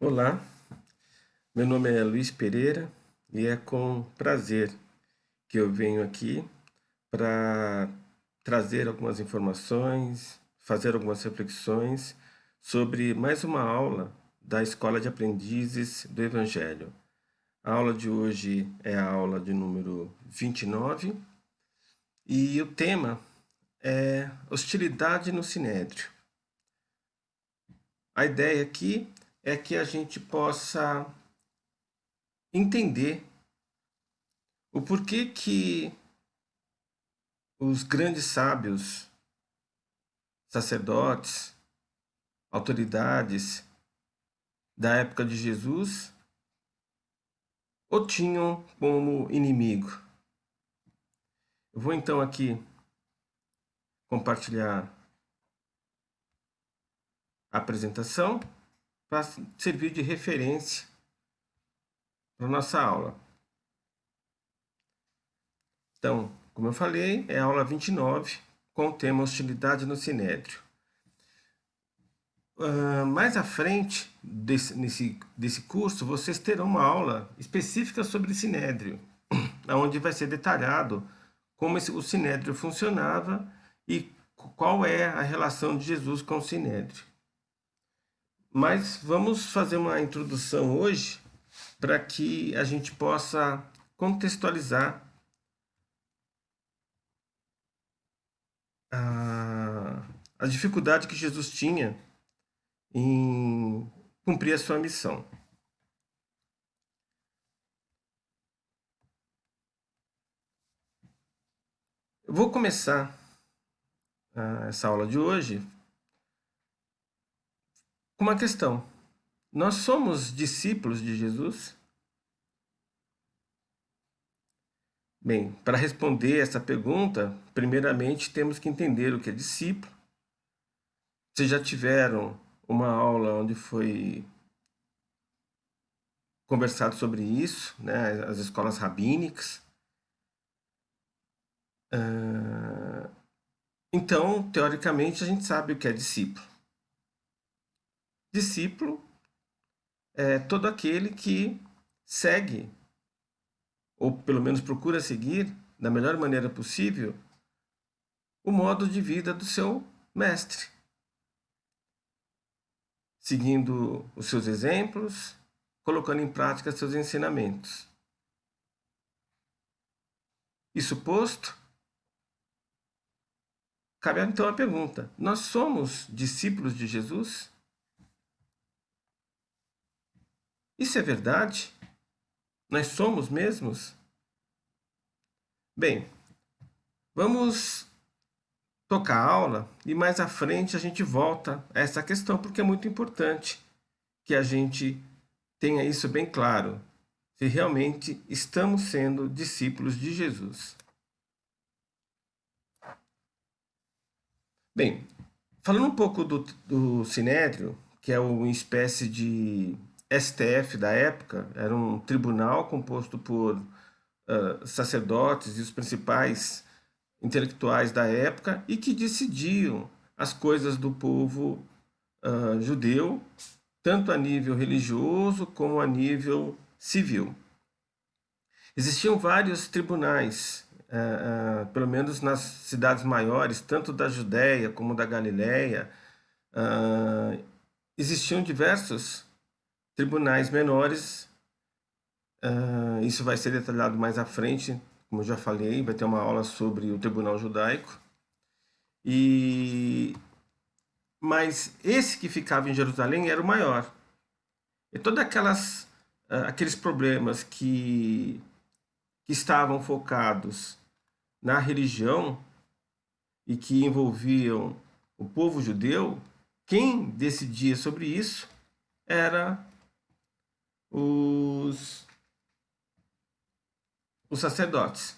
Olá, meu nome é Luiz Pereira e é com prazer que eu venho aqui para trazer algumas informações, fazer algumas reflexões sobre mais uma aula da Escola de Aprendizes do Evangelho. A aula de hoje é a aula de número 29 e o tema é hostilidade no Sinédrio. A ideia aqui é que a gente possa entender o porquê que os grandes sábios, sacerdotes, autoridades da época de Jesus o tinham como inimigo. Eu vou então aqui compartilhar a apresentação para servir de referência para a nossa aula. Então, como eu falei, é a aula 29 com o tema hostilidade no Sinédrio. Mais à frente desse curso, vocês terão uma aula específica sobre Sinédrio, onde vai ser detalhado como o Sinédrio funcionava e qual é a relação de Jesus com o Sinédrio. Mas vamos fazer uma introdução hoje para que a gente possa contextualizar a dificuldade que Jesus tinha em cumprir a sua missão. Eu vou começar essa aula de hoje com uma questão. Nós somos discípulos de Jesus? Bem, para responder essa pergunta, primeiramente temos que entender o que é discípulo. Vocês já tiveram uma aula onde foi conversado sobre isso, né? As escolas rabínicas. Então, teoricamente, a gente sabe o que é discípulo. Discípulo é todo aquele que segue, ou pelo menos procura seguir, da melhor maneira possível, o modo de vida do seu mestre, seguindo os seus exemplos, colocando em prática seus ensinamentos. Isso posto, cabe então a pergunta: nós somos discípulos de Jesus? Isso é verdade? Nós somos mesmos? Bem, vamos tocar a aula e mais à frente a gente volta a essa questão, porque é muito importante que a gente tenha isso bem claro, se realmente estamos sendo discípulos de Jesus. Bem, falando um pouco do Sinédrio, que é uma espécie de STF da época, era um tribunal composto por sacerdotes e os principais intelectuais da época e que decidiam as coisas do povo judeu, tanto a nível religioso como a nível civil. Existiam vários tribunais, pelo menos nas cidades maiores, tanto da Judéia como da Galiléia. Existiam diversos tribunais menores. Isso vai ser detalhado mais à frente, como eu já falei, vai ter uma aula sobre o Tribunal Judaico. Mas esse que ficava em Jerusalém era o maior. E todos aqueles problemas que estavam focados na religião e que envolviam o povo judeu, quem decidia sobre isso era os sacerdotes.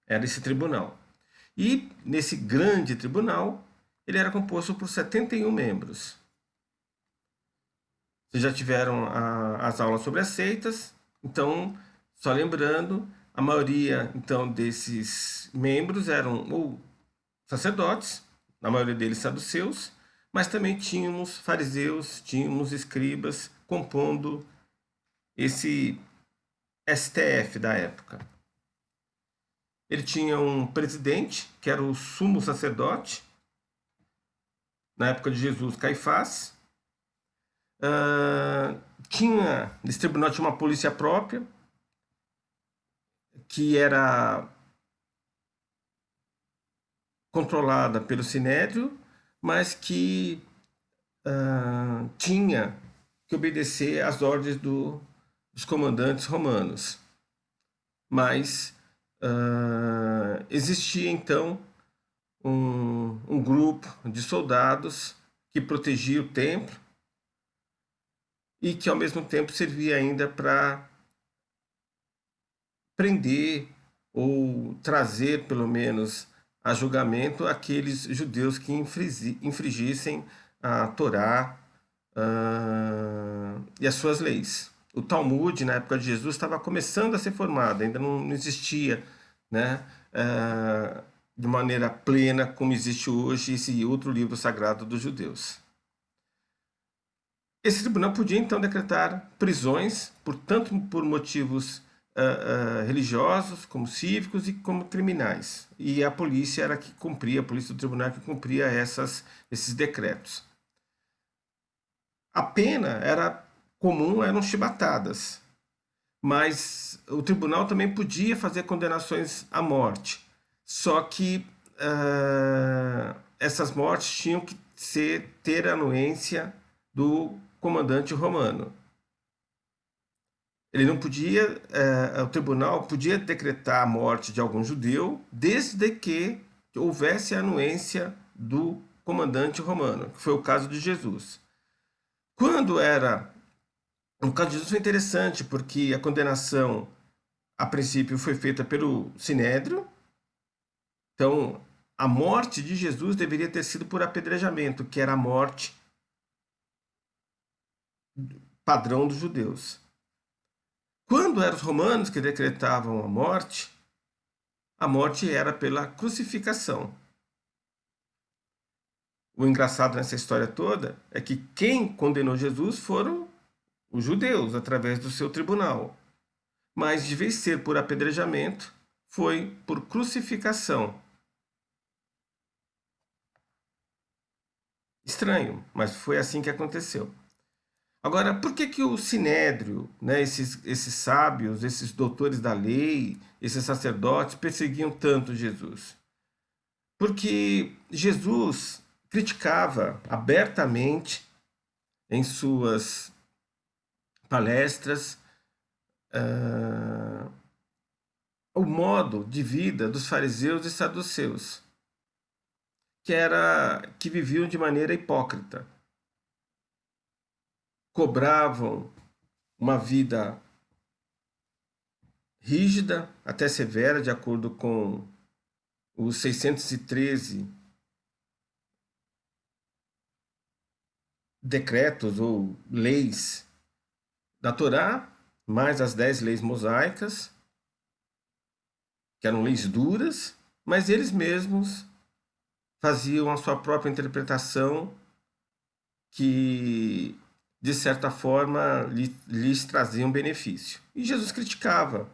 Era esse tribunal. E nesse grande tribunal, ele era composto por 71 membros. Vocês já tiveram as aulas sobre as seitas, então, só lembrando, a maioria então desses membros eram ou sacerdotes, a maioria deles saduceus, mas também tínhamos fariseus, tínhamos escribas, compondo esse STF da época. Ele tinha um presidente, que era o sumo sacerdote, na época de Jesus, Caifás. Nesse tribunal tinha uma polícia própria, que era controlada pelo Sinédrio, mas que tinha que obedecer às ordens dos comandantes romanos. Mas existia então um grupo de soldados que protegia o templo e que ao mesmo tempo servia ainda para prender ou trazer, pelo menos, a julgamento aqueles judeus que infringissem a Torá e as suas leis. O Talmud, na época de Jesus, estava começando a ser formado, ainda não existia, né, de maneira plena como existe hoje esse outro livro sagrado dos judeus. Esse tribunal podia então decretar prisões, tanto por motivos religiosos, como cívicos e como criminais. E a polícia era que cumpria, a polícia do tribunal que cumpria esses decretos. A pena era comum, eram chibatadas, mas o tribunal também podia fazer condenações à morte. Só que essas mortes tinham que ter a anuência do comandante romano. Ele não podia, o tribunal podia decretar a morte de algum judeu desde que houvesse a anuência do comandante romano, que foi o caso de Jesus. No caso de Jesus foi interessante, porque a condenação, a princípio, foi feita pelo Sinédrio. Então, a morte de Jesus deveria ter sido por apedrejamento, que era a morte padrão dos judeus. Quando eram os romanos que decretavam a morte era pela crucificação. O engraçado nessa história toda é que quem condenou Jesus foram os judeus, através do seu tribunal. Mas, de vez de ser por apedrejamento, foi por crucificação. Estranho, mas foi assim que aconteceu. Agora, por que o Sinédrio, né, esses sábios, esses doutores da lei, esses sacerdotes, perseguiam tanto Jesus? Porque Jesus criticava abertamente em suas palestras o modo de vida dos fariseus e saduceus, que viviam de maneira hipócrita. Cobravam uma vida rígida, até severa, de acordo com os 613 decretos ou leis da Torá, mais as 10 leis mosaicas, que eram leis duras, mas eles mesmos faziam a sua própria interpretação que, de certa forma, lhes trazia um benefício. E Jesus criticava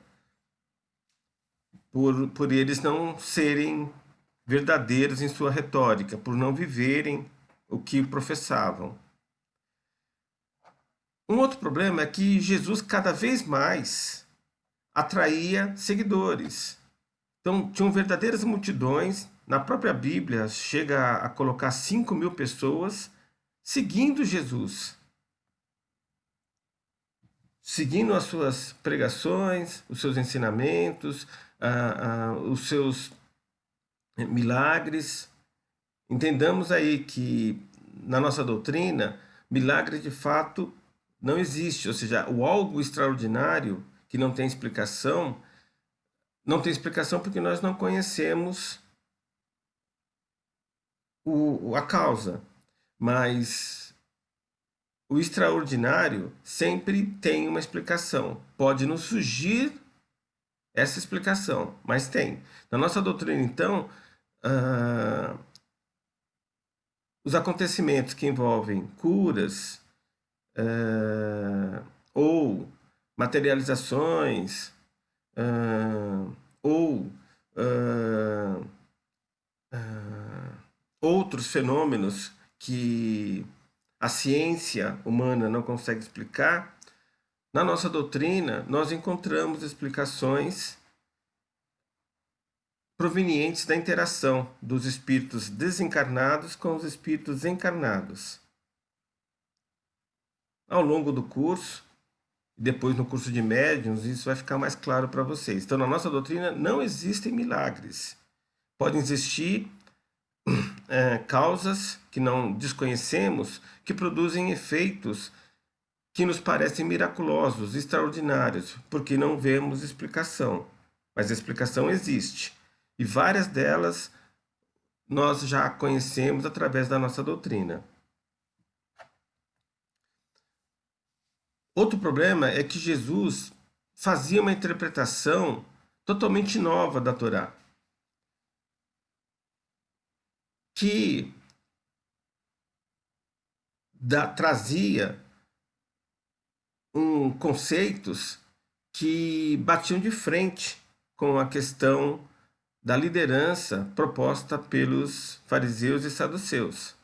por eles não serem verdadeiros em sua retórica, por não viverem o que professavam. Um outro problema é que Jesus cada vez mais atraía seguidores. Então, tinham verdadeiras multidões. Na própria Bíblia, chega a colocar 5.000 pessoas seguindo Jesus, seguindo as suas pregações, os seus ensinamentos, os seus milagres. Entendamos aí que, na nossa doutrina, milagre de fato não existe, ou seja, o algo extraordinário que não tem explicação porque nós não conhecemos a causa, mas o extraordinário sempre tem uma explicação. Pode nos surgir essa explicação, mas tem. Na nossa doutrina, então, os acontecimentos que envolvem curas, ou materializações, ou ah, outros fenômenos que a ciência humana não consegue explicar, na nossa doutrina nós encontramos explicações provenientes da interação dos espíritos desencarnados com os espíritos encarnados. Ao longo do curso, depois no curso de médiuns, isso vai ficar mais claro para vocês. Então, na nossa doutrina não existem milagres. Podem existir causas que não desconhecemos que produzem efeitos que nos parecem miraculosos, extraordinários, porque não vemos explicação. Mas a explicação existe. E várias delas nós já conhecemos através da nossa doutrina. Outro problema é que Jesus fazia uma interpretação totalmente nova da Torá, que trazia conceitos que batiam de frente com a questão da liderança proposta pelos fariseus e saduceus.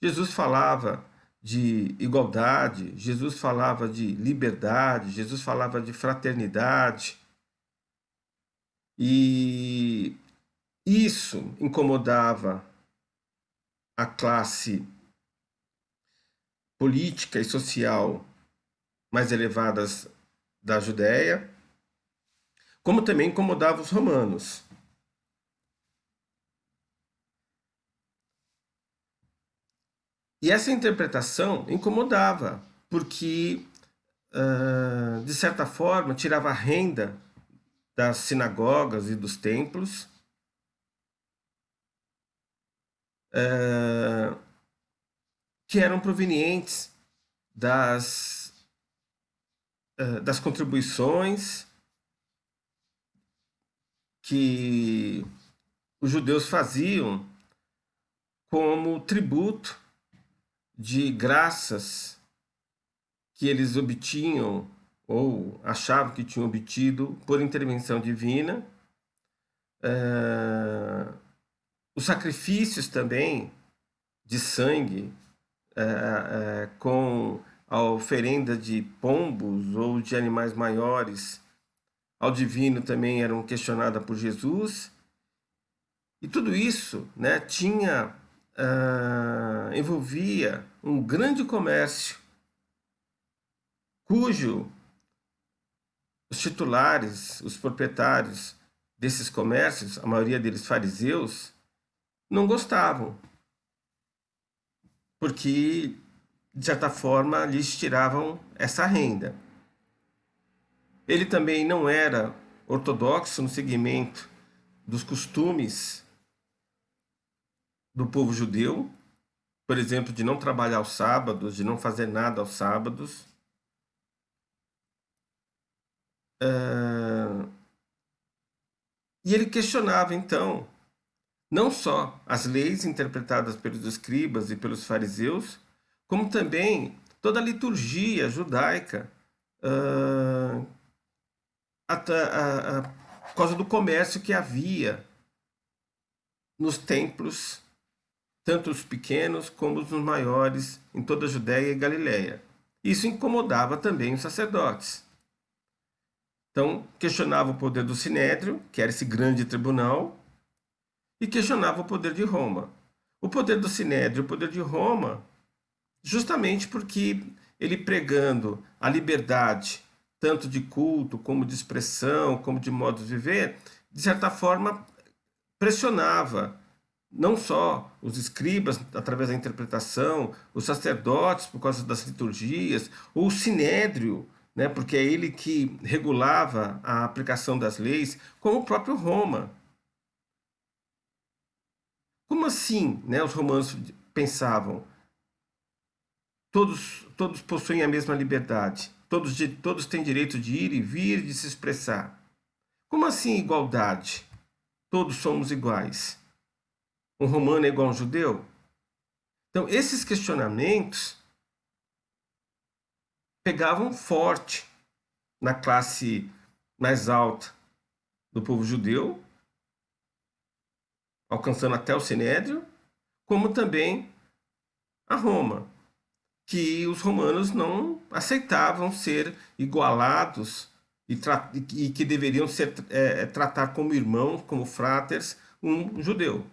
Jesus falava de igualdade, Jesus falava de liberdade, Jesus falava de fraternidade. E isso incomodava a classe política e social mais elevadas da Judéia, como também incomodava os romanos. E essa interpretação incomodava, porque, de certa forma, tirava a renda das sinagogas e dos templos, que eram provenientes das contribuições que os judeus faziam como tributo de graças que eles obtinham ou achavam que tinham obtido por intervenção divina. Os sacrifícios também de sangue, com a oferenda de pombos ou de animais maiores ao divino também eram questionadas por Jesus. E tudo isso, né, envolvia um grande comércio, cujo os titulares, os proprietários desses comércios, a maioria deles fariseus, não gostavam, porque, de certa forma, lhes tiravam essa renda. Ele também não era ortodoxo no seguimento dos costumes do povo judeu, por exemplo, de não trabalhar aos sábados, de não fazer nada aos sábados. E ele questionava, então, não só as leis interpretadas pelos escribas e pelos fariseus, como também toda a liturgia judaica, por causa do comércio que havia nos templos, tanto os pequenos como os maiores, em toda a Judéia e Galiléia. Isso incomodava também os sacerdotes. Então, questionava o poder do Sinédrio, que era esse grande tribunal, e questionava o poder de Roma. O poder do Sinédrio, o poder de Roma, justamente porque ele pregando a liberdade, tanto de culto, como de expressão, como de modo de viver, de certa forma pressionava não só os escribas através da interpretação, os sacerdotes por causa das liturgias, ou o sinédrio, né, porque é ele que regulava a aplicação das leis, como o próprio Roma. Como assim, né, os romanos pensavam? Todos possuem a mesma liberdade. Todos têm direito de ir e vir, de se expressar. Como assim igualdade? Todos somos iguais. Um romano é igual a um judeu? Então, esses questionamentos pegavam forte na classe mais alta do povo judeu, alcançando até o Sinédrio, como também a Roma, que os romanos não aceitavam ser igualados e que deveriam ser tratar como irmãos, como fráteres, um judeu.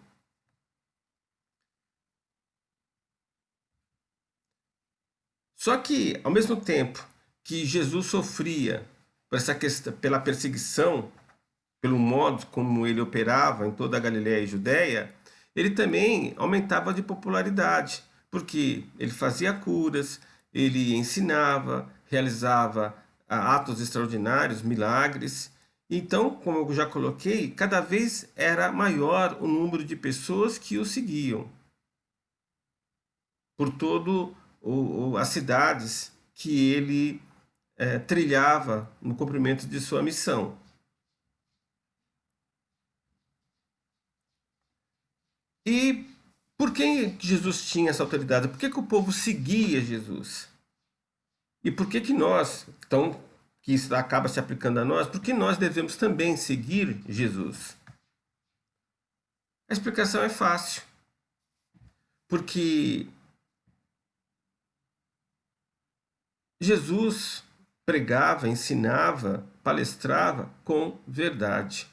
Só que, ao mesmo tempo que Jesus sofria por essa questão, pela perseguição, pelo modo como ele operava em toda a Galiléia e Judéia, ele também aumentava de popularidade, porque ele fazia curas, ele ensinava, realizava atos extraordinários, milagres. Então, como eu já coloquei, cada vez era maior o número de pessoas que o seguiam por todo as cidades que ele trilhava no cumprimento de sua missão. E por que Jesus tinha essa autoridade? Por que o povo seguia Jesus? E por que nós, então, que isso acaba se aplicando a nós, por que nós devemos também seguir Jesus? A explicação é fácil. Porque Jesus pregava, ensinava, palestrava com verdade.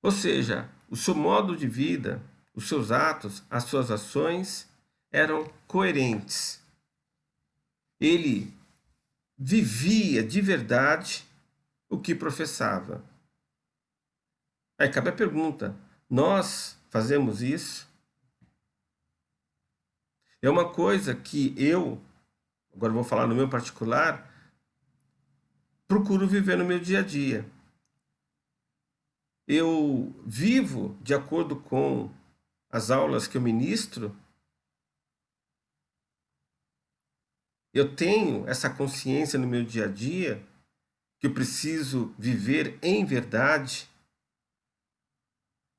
Ou seja, o seu modo de vida, os seus atos, as suas ações eram coerentes. Ele vivia de verdade o que professava. Aí cabe a pergunta: nós fazemos isso? É uma coisa que eu, agora vou falar no meu particular, procuro viver no meu dia a dia. Eu vivo de acordo com as aulas que eu ministro. Eu tenho essa consciência no meu dia a dia que eu preciso viver em verdade,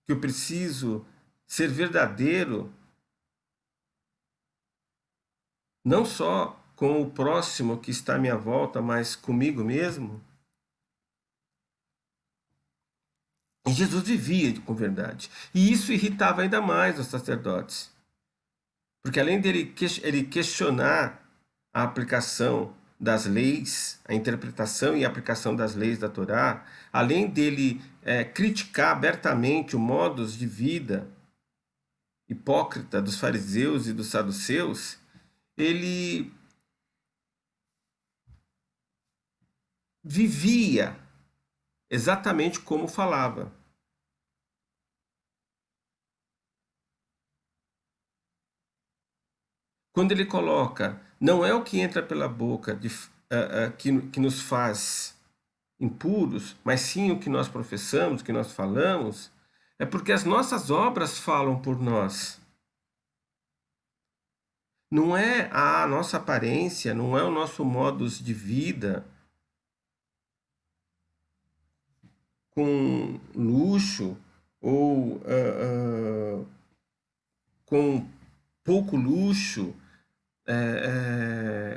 que eu preciso ser verdadeiro, não só com o próximo que está à minha volta, mas comigo mesmo. E Jesus vivia com verdade. E isso irritava ainda mais os sacerdotes. Porque além dele ele questionar a aplicação das leis, a interpretação e a aplicação das leis da Torá, além dele criticar abertamente o modus de vida hipócrita dos fariseus e dos saduceus, ele vivia exatamente como falava. Quando ele coloca, não é o que entra pela boca que nos faz impuros, mas sim o que nós professamos, o que nós falamos, é porque as nossas obras falam por nós. Não é a nossa aparência, não é o nosso modus de vida com luxo ou com pouco luxo,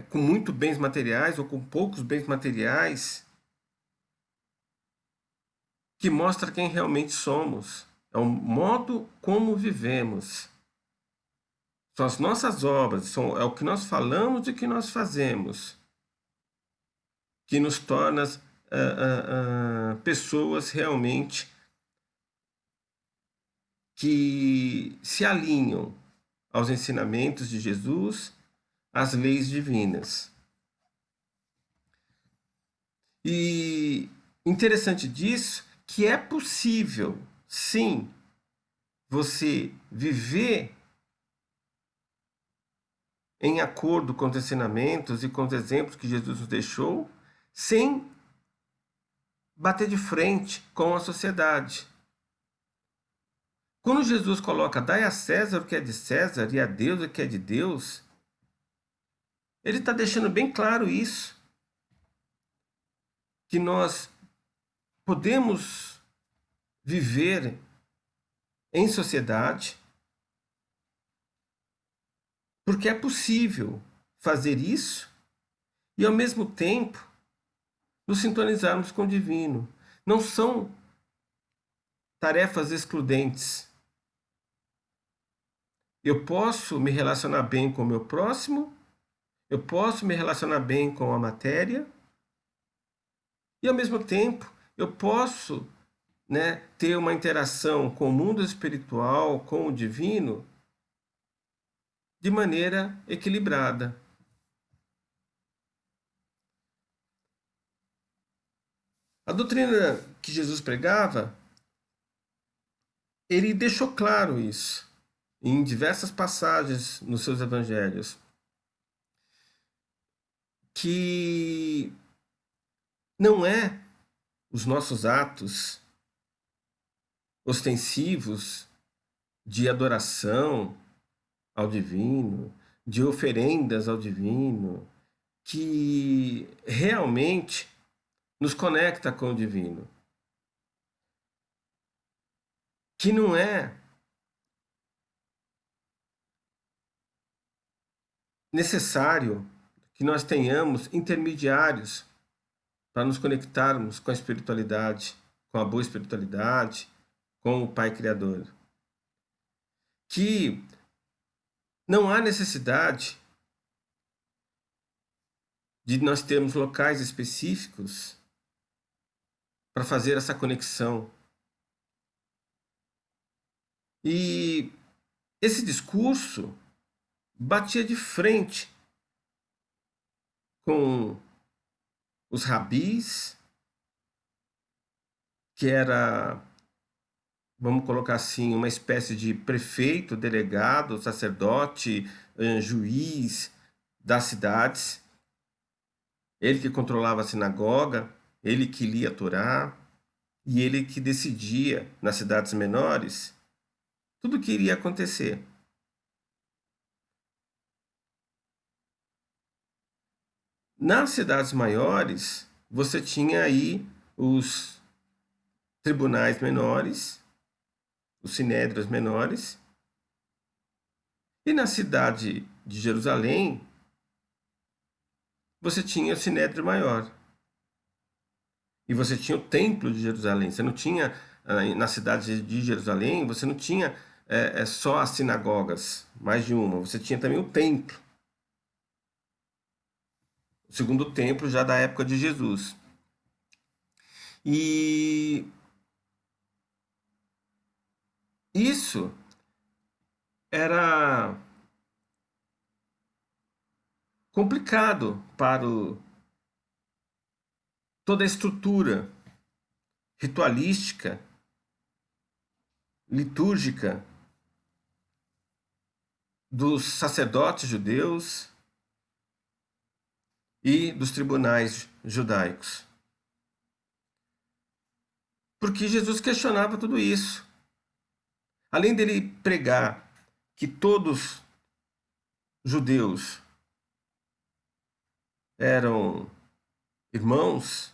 com muito bens materiais ou com poucos bens materiais, que mostra quem realmente somos. É o modo como vivemos. São as nossas obras, é o que nós falamos e o que nós fazemos, que nos torna pessoas realmente que se alinham aos ensinamentos de Jesus, às leis divinas. E interessante disso que é possível, sim, você viver em acordo com os ensinamentos e com os exemplos que Jesus nos deixou, sem bater de frente com a sociedade. Quando Jesus coloca dai a César o que é de César e a Deus o que é de Deus, ele está deixando bem claro isso, que nós podemos viver em sociedade Porque é possível fazer isso e, ao mesmo tempo, nos sintonizarmos com o divino. Não são tarefas excludentes. Eu posso me relacionar bem com o meu próximo, eu posso me relacionar bem com a matéria, e ao mesmo tempo eu posso, né, ter uma interação com o mundo espiritual, com o divino, de maneira equilibrada. A doutrina que Jesus pregava, ele deixou claro isso em diversas passagens nos seus evangelhos, que não é os nossos atos ostensivos de adoração ao divino, de oferendas ao divino, que realmente nos conecta com o divino. Que não é necessário que nós tenhamos intermediários para nos conectarmos com a espiritualidade, com a boa espiritualidade, com o Pai Criador. Que não há necessidade de nós termos locais específicos para fazer essa conexão. E esse discurso batia de frente com os rabis, que era, vamos colocar assim, uma espécie de prefeito, delegado, sacerdote, juiz das cidades. Ele que controlava a sinagoga, ele que lia a Torá, e ele que decidia nas cidades menores tudo o que iria acontecer. Nas cidades maiores, você tinha aí os tribunais menores, os sinédrios menores, e na cidade de Jerusalém, você tinha o sinédrio maior. E você tinha o templo de Jerusalém. Você não tinha, na cidade de Jerusalém, você não tinha só as sinagogas, mais de uma. Você tinha também o templo. O segundo templo já da época de Jesus. E isso era complicado para toda a estrutura ritualística, litúrgica dos sacerdotes judeus e dos tribunais judaicos. Porque Jesus questionava tudo isso. Além dele pregar que todos judeus eram irmãos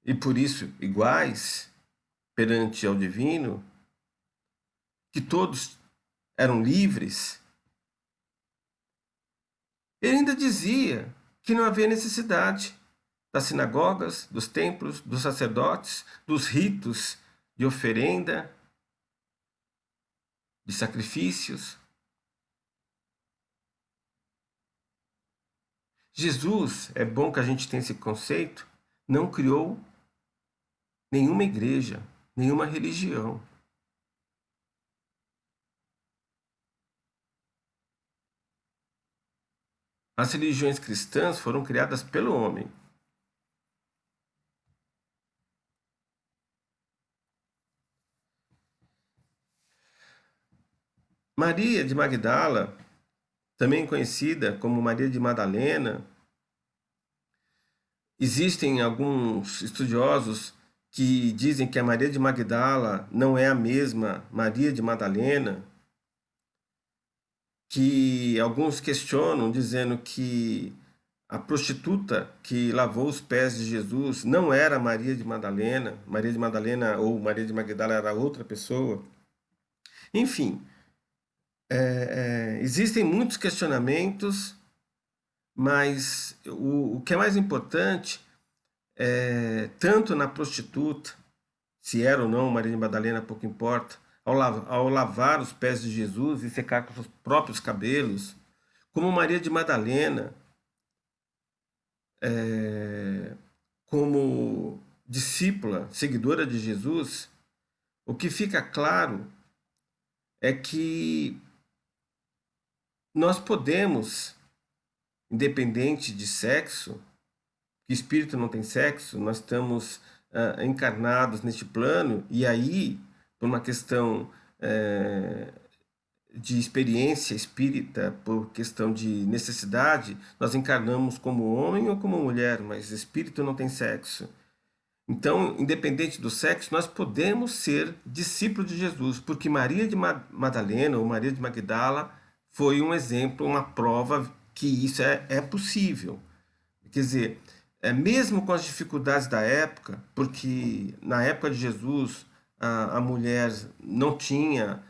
e por isso iguais perante ao divino, que todos eram livres, ele ainda dizia que não havia necessidade das sinagogas, dos templos, dos sacerdotes, dos ritos de oferenda, de sacrifícios. Jesus, é bom que a gente tenha esse conceito, não criou nenhuma igreja, nenhuma religião. As religiões cristãs foram criadas pelo homem. Maria de Magdala, também conhecida como Maria de Madalena, existem alguns estudiosos que dizem que a Maria de Magdala não é a mesma Maria de Madalena, que alguns questionam dizendo que a prostituta que lavou os pés de Jesus não era Maria de Madalena ou Maria de Magdala era outra pessoa. Enfim, Existem muitos questionamentos, mas o que é mais importante é, tanto na prostituta, se era ou não Maria de Madalena, pouco importa, ao lavar os pés de Jesus e secar com seus próprios cabelos, como Maria de Madalena, como discípula, seguidora de Jesus, o que fica claro é que nós podemos, independente de sexo, que espírito não tem sexo, nós estamos encarnados neste plano, e aí, por uma questão de experiência espírita, por questão de necessidade, nós encarnamos como homem ou como mulher, mas espírito não tem sexo. Então, independente do sexo, nós podemos ser discípulos de Jesus, porque Maria de Madalena ou Maria de Magdala foi um exemplo, uma prova que isso é possível. Quer dizer, mesmo com as dificuldades da época, porque na época de Jesus a mulher não tinha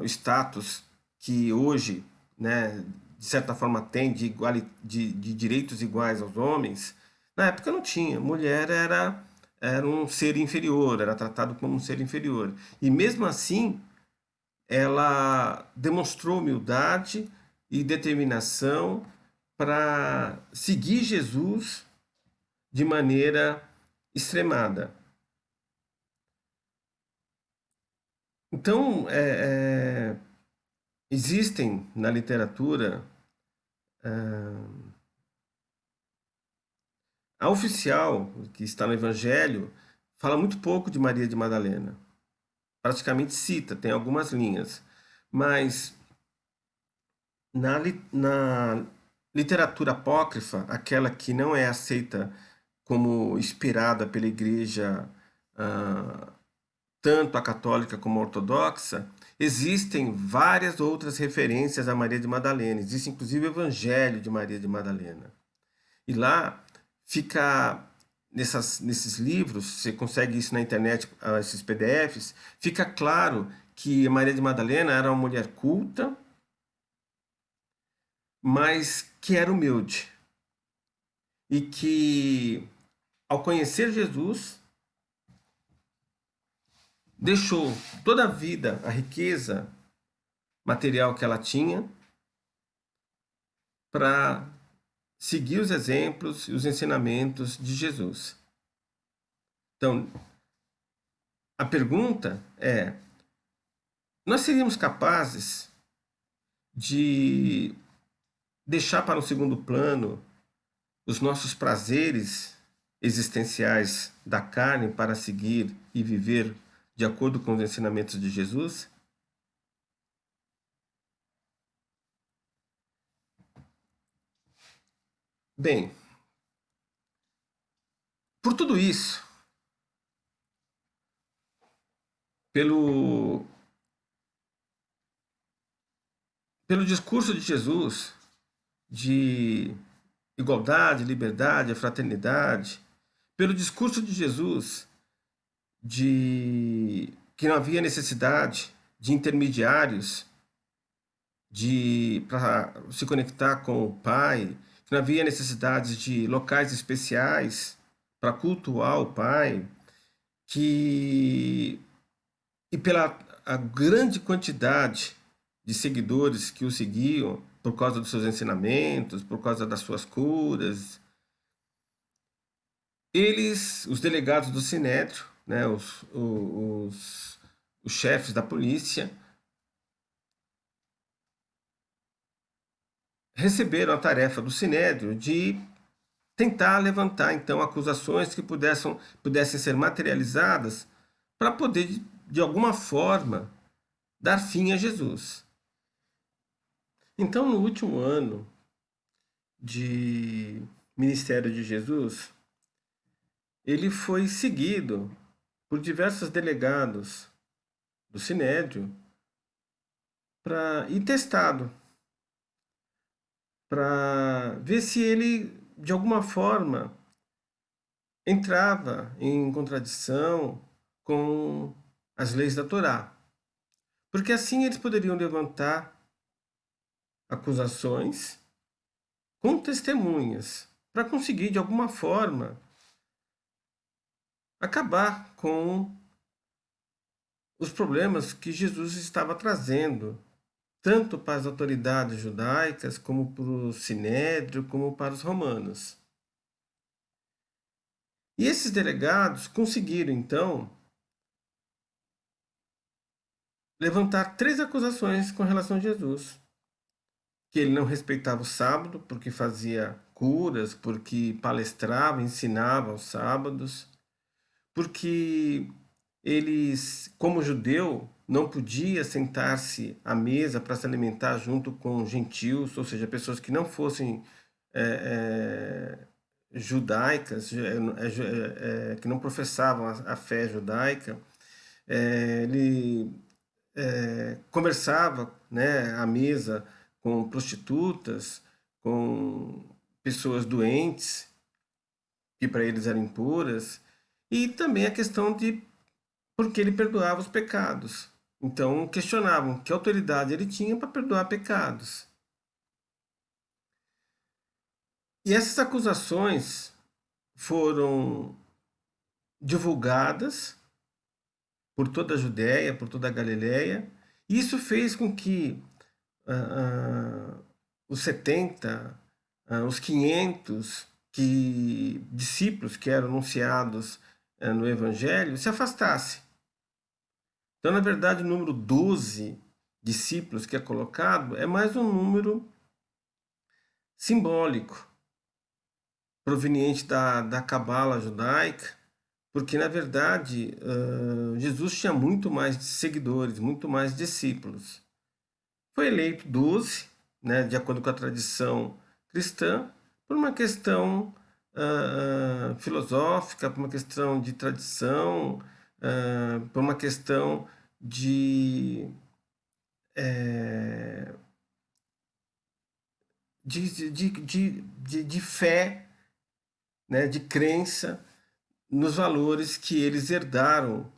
o status que hoje, né, de certa forma, tem de direitos iguais aos homens, na época não tinha. Mulher era um ser inferior, era tratado como um ser inferior. E mesmo assim, ela demonstrou humildade e determinação para seguir Jesus de maneira extremada. Então, existem na literatura a oficial, que está no Evangelho, fala muito pouco de Maria de Madalena. Praticamente cita, tem algumas linhas. Mas na literatura apócrifa, aquela que não é aceita como inspirada pela igreja, ah, tanto a católica como a ortodoxa, existem várias outras referências a Maria de Madalena. Existe inclusive o Evangelho de Maria de Madalena. E lá fica, nesses livros, você consegue isso na internet, esses PDFs, fica claro que Maria de Madalena era uma mulher culta, mas que era humilde. E que, ao conhecer Jesus, deixou toda a vida, a riqueza material que ela tinha, para seguir os exemplos e os ensinamentos de Jesus. Então, a pergunta é: nós seríamos capazes de deixar para um segundo plano os nossos prazeres existenciais da carne para seguir e viver de acordo com os ensinamentos de Jesus? Bem, por tudo isso, pelo, pelo discurso de Jesus de igualdade, liberdade, fraternidade, pelo discurso de Jesus de que não havia necessidade de intermediários para se conectar com o Pai, que não havia necessidade de locais especiais para cultuar o Pai, que e pela a grande quantidade de seguidores que o seguiam por causa dos seus ensinamentos, por causa das suas curas, eles, os delegados do Sinédrio, né, os chefes da polícia, receberam a tarefa do Sinédrio de tentar levantar então acusações que pudessem ser materializadas para poder, de alguma forma, dar fim a Jesus. Então, no último ano de ministério de Jesus, ele foi seguido por diversos delegados do Sinédrio e testado para ver se ele, de alguma forma, entrava em contradição com as leis da Torá. porque assim eles poderiam levantar acusações com testemunhas para conseguir, de alguma forma, acabar com os problemas que Jesus estava trazendo, tanto para as autoridades judaicas, como para o sinédrio, como para os romanos. E esses delegados conseguiram, então, levantar 3 acusações com relação a Jesus. Que ele não respeitava o sábado, porque fazia curas, porque palestrava, ensinava aos sábados, porque eles, como judeu, não podia sentar-se à mesa para se alimentar junto com gentios, ou seja, pessoas que não fossem judaicas, que não professavam a fé judaica. Ele conversava, né, à mesa com prostitutas, com pessoas doentes, que para eles eram impuras, e também a questão de por que ele perdoava os pecados. Então questionavam que autoridade ele tinha para perdoar pecados. E essas acusações foram divulgadas por toda a Judéia, por toda a Galiléia, e isso fez com que os 70, os 500 discípulos que eram anunciados no Evangelho se afastasse. Então, na verdade, o número 12 discípulos que é colocado é mais um número simbólico, proveniente da cabala judaica, porque, na verdade, Jesus tinha muito mais seguidores, muito mais discípulos. Foi eleito 12, né, de acordo com a tradição cristã, por uma questão filosófica, por uma questão de tradição, por uma questão de, é, de fé, né, de crença nos valores que eles herdaram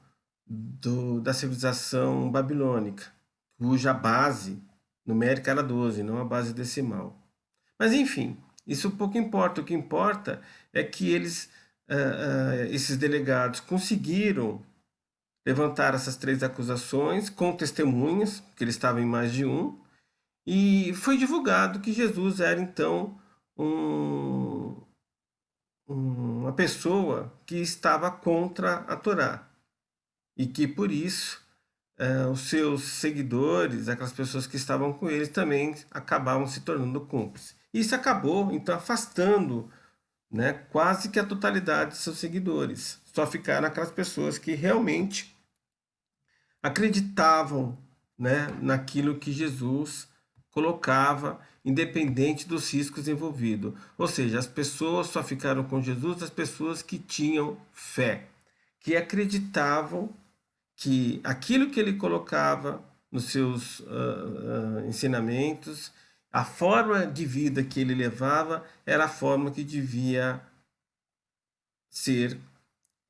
da civilização babilônica, cuja base numérica era 12, não a base decimal. Mas enfim, isso pouco importa. O que importa é que esses delegados conseguiram levantar essas 3 acusações com testemunhas, que eles estavam em mais de um, e foi divulgado que Jesus era então um, uma pessoa que estava contra a Torá e que por isso os seus seguidores, aquelas pessoas que estavam com eles, também acabavam se tornando cúmplices. Isso acabou, então, afastando, né, quase que a totalidade de seus seguidores. Só ficaram aquelas pessoas que realmente acreditavam, né, naquilo que Jesus colocava, independente dos riscos envolvidos. Ou seja, as pessoas só ficaram com Jesus, as pessoas que tinham fé, que acreditavam que aquilo que ele colocava nos seus ensinamentos, a forma de vida que ele levava, era a forma que devia ser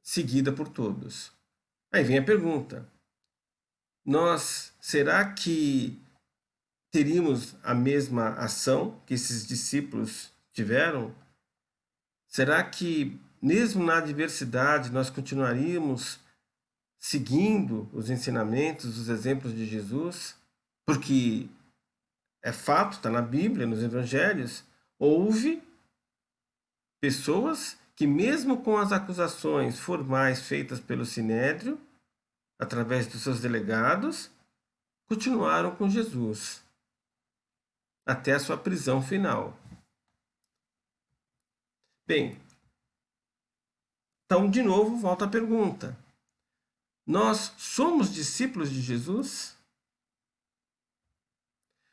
seguida por todos. Aí vem a pergunta: será que teríamos a mesma ação que esses discípulos tiveram? Será que, mesmo na adversidade, nós continuaríamos seguindo os ensinamentos, os exemplos de Jesus? Porque é fato, está na Bíblia, nos Evangelhos, houve pessoas que, mesmo com as acusações formais feitas pelo Sinédrio, através dos seus delegados, continuaram com Jesus até a sua prisão final. Bem, então de novo volta a pergunta: nós somos discípulos de Jesus?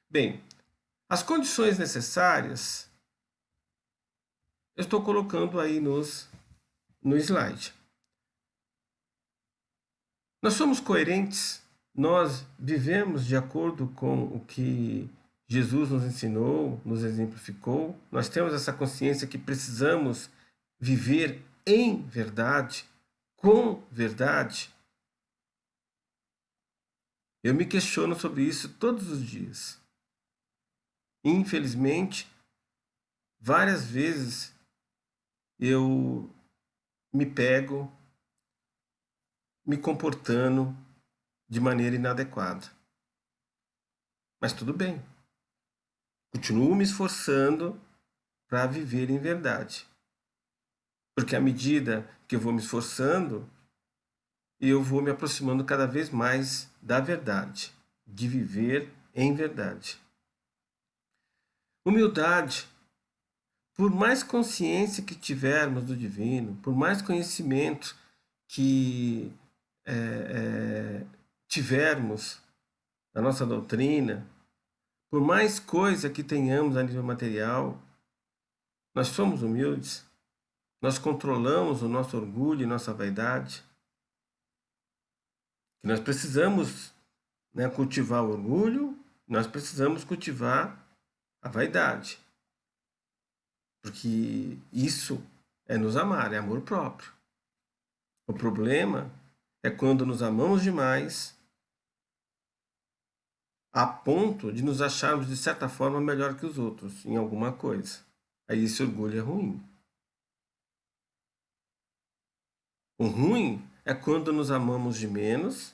Bem, as condições necessárias eu estou colocando aí no slide. Nós somos coerentes? Nós vivemos de acordo com o que Jesus nos ensinou, nos exemplificou? Nós temos essa consciência que precisamos viver em verdade, com verdade? Eu me questiono sobre isso todos os dias. Infelizmente, várias vezes eu me pego me comportando de maneira inadequada. Mas tudo bem. Continuo me esforçando para viver em verdade. Porque à medida que eu vou me esforçando, eu vou me aproximando cada vez mais da verdade, de viver em verdade. Humildade. Por mais consciência que tivermos do divino, por mais conhecimento que tivermos da nossa doutrina, por mais coisa que tenhamos a nível material, nós somos humildes, nós controlamos o nosso orgulho e nossa vaidade. E nós precisamos, né, cultivar o orgulho, nós precisamos cultivar a vaidade. Porque isso é nos amar, é amor próprio. O problema é quando nos amamos demais a ponto de nos acharmos de certa forma melhor que os outros em alguma coisa. Aí esse orgulho é ruim. O ruim é quando nos amamos de menos,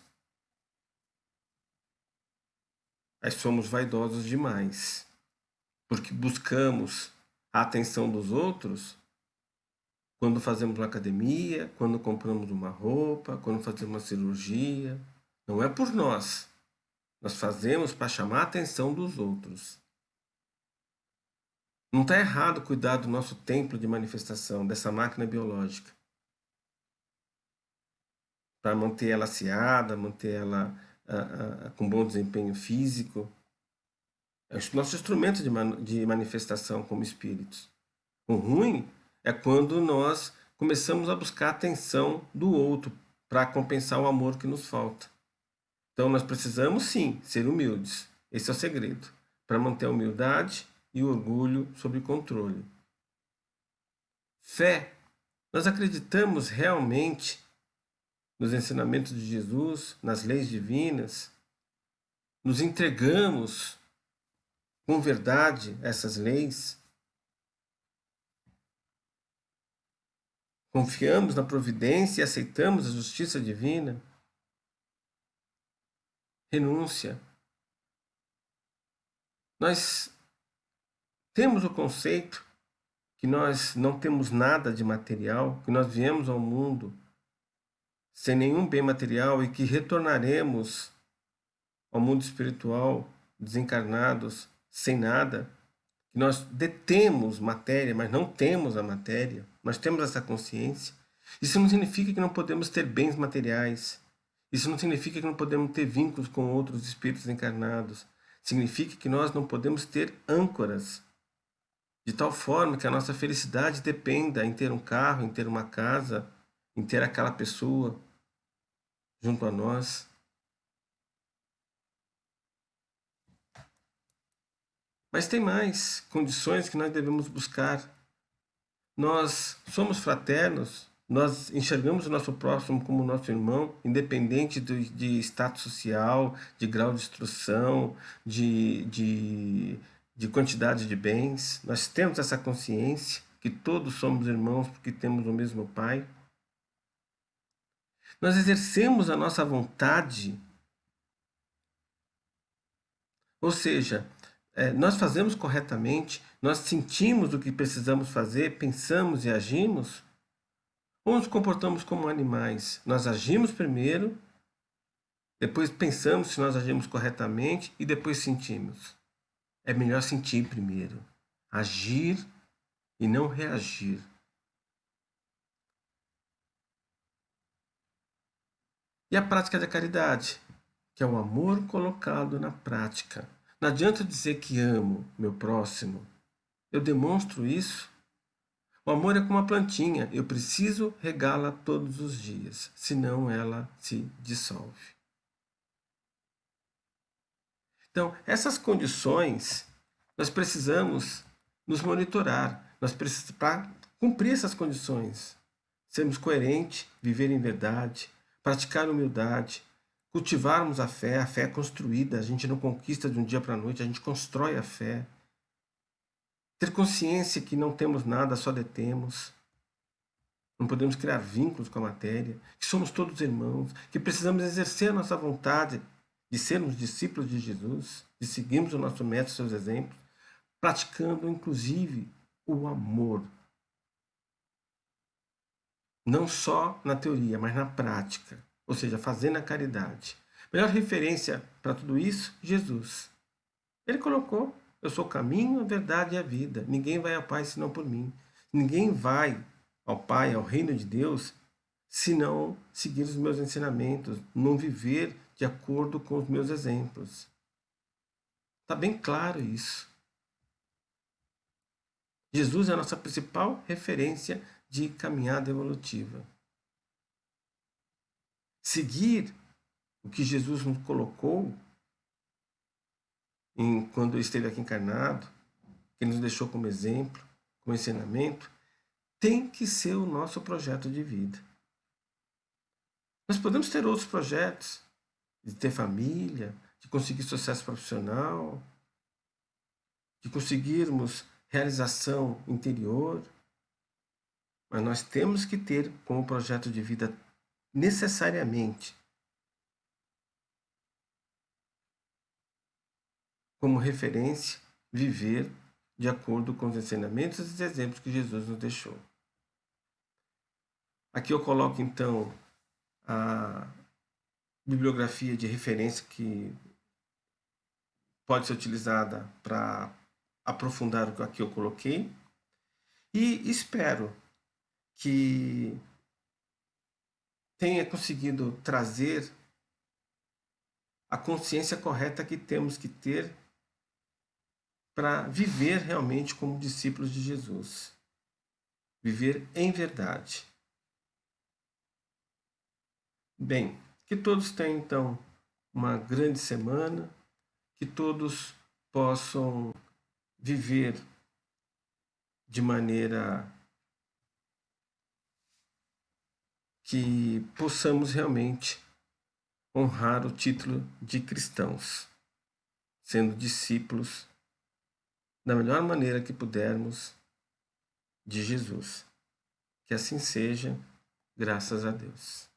aí somos vaidosos demais, porque buscamos a atenção dos outros quando fazemos uma academia, quando compramos uma roupa, quando fazemos uma cirurgia. Não é por nós. Nós fazemos para chamar a atenção dos outros. Não está errado cuidar do nosso templo de manifestação, dessa máquina biológica, para manter ela aciada, manter ela com bom desempenho físico. É o nosso instrumento de manifestação como espíritos. O ruim é quando nós começamos a buscar a atenção do outro para compensar o amor que nos falta. Então nós precisamos sim ser humildes. Esse é o segredo. Para manter a humildade e o orgulho sob controle. Fé. Nós acreditamos realmente nos ensinamentos de Jesus, nas leis divinas. Nos entregamos com verdade a essas leis. Confiamos na providência e aceitamos a justiça divina. Renúncia. Nós temos o conceito que nós não temos nada de material, que nós viemos ao mundo sem nenhum bem material e que retornaremos ao mundo espiritual desencarnados sem nada, que nós detemos matéria, mas não temos a matéria, nós temos essa consciência. Isso não significa que não podemos ter bens materiais, isso não significa que não podemos ter vínculos com outros espíritos encarnados, significa que nós não podemos ter âncoras, de tal forma que a nossa felicidade dependa em ter um carro, em ter uma casa, em ter aquela pessoa junto a nós. Mas tem mais condições que nós devemos buscar. Nós somos fraternos, nós enxergamos o nosso próximo como nosso irmão, independente de status social, de grau de instrução, de quantidade de bens. Nós temos essa consciência que todos somos irmãos porque temos o mesmo Pai. Nós exercemos a nossa vontade, ou seja, nós fazemos corretamente, nós sentimos o que precisamos fazer, pensamos e agimos, ou nos comportamos como animais? Nós agimos primeiro, depois pensamos se nós agimos corretamente e depois sentimos. É melhor sentir primeiro, agir e não reagir. E a prática da caridade, que é o amor colocado na prática. Não adianta dizer que amo meu próximo. Eu demonstro isso. O amor é como uma plantinha. Eu preciso regá-la todos os dias, senão ela se dissolve. Então, essas condições, nós precisamos nos monitorar. Nós precisamos, para cumprir essas condições, sermos coerentes, viver em verdade, praticar humildade, cultivarmos a fé é construída, a gente não conquista de um dia para a noite, a gente constrói a fé. Ter consciência que não temos nada, só detemos. Não podemos criar vínculos com a matéria, que somos todos irmãos, que precisamos exercer a nossa vontade de sermos discípulos de Jesus, de seguirmos o nosso mestre, seus exemplos, praticando inclusive o amor. Não só na teoria, mas na prática, ou seja, fazendo a caridade. Melhor referência para tudo isso, Jesus. Ele colocou: eu sou o caminho, a verdade e a vida. Ninguém vai ao Pai senão por mim. Ninguém vai ao Pai, ao reino de Deus, se não seguir os meus ensinamentos, não viver de acordo com os meus exemplos. Está bem claro isso. Jesus é a nossa principal referência de caminhada evolutiva. Seguir o que Jesus nos colocou quando esteve aqui encarnado, que nos deixou como exemplo, como ensinamento, tem que ser o nosso projeto de vida. Nós podemos ter outros projetos, de ter família, de conseguir sucesso profissional, de conseguirmos realização interior, mas nós temos que ter como projeto de vida necessariamente como referência viver de acordo com os ensinamentos e os exemplos que Jesus nos deixou. Aqui eu coloco então a bibliografia de referência que pode ser utilizada para aprofundar o que aqui eu coloquei, e espero que tenha conseguido trazer a consciência correta que temos que ter para viver realmente como discípulos de Jesus. Viver em verdade. Bem, que todos tenham então uma grande semana, que todos possam viver de maneira que possamos realmente honrar o título de cristãos, sendo discípulos da melhor maneira que pudermos de Jesus. Que assim seja, graças a Deus.